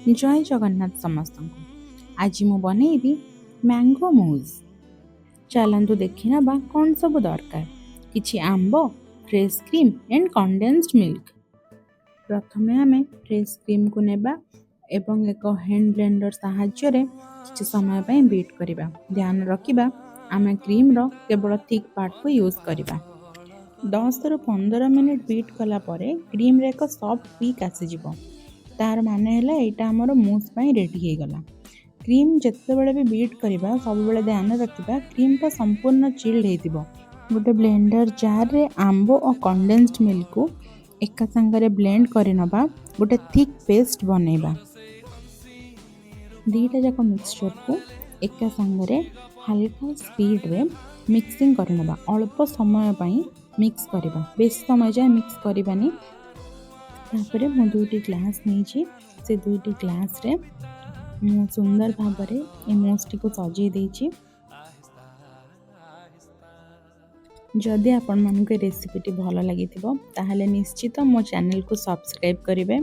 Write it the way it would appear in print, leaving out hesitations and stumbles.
जय जगन्नाथ समस्त को। आज मु बनैबी मैंगो मूज। चलतु देखि नबा कौन सब दरकार। किछि आंब, fresh cream and condensed milk. प्रथमे आमे फ्रेश क्रीम को नेबा एवं एक हैंड ब्लेंडर साहाय्य रे किछि समय पई बीट करिबा। ध्यान रखिबा आमे क्रीम रो केवल थिक पार्ट को यूज करिबा। 10 ରୁ 15 मिनिट बीट कला परे क्रीम रे एक सॉफ्ट पीक आसी जिवो। तार माने है यहाँ आमर मूस रेडी हो गला। क्रीम जितेबाला भी बीट करवा सब ध्यान रखा क्रीमटा संपूर्ण चिल्ड हो। गोटे ब्लेंडर जार रे आंब और कंडेन्स्ड मिल्क को एका संगे ब्लेंड करनबा गोटे थिक पेस्ट बनैबा। दीटा जाक मिक्सचर को एका संगे हल्का स्पीड रे मिक्सिंग करनबा। अल्प समय पई मिक्स करबा, बेस समय जाए मिक्स करबानी। तापर मु दुईटी ग्लास नहीं से दुईटी ग्लास रे मु सुंदर भाव में मूसटी को सजे देछि। जदि आपण मानक रेसिपीटी भल लगी ताहले निश्चित मो चैनल को सब्सक्राइब करेंगे।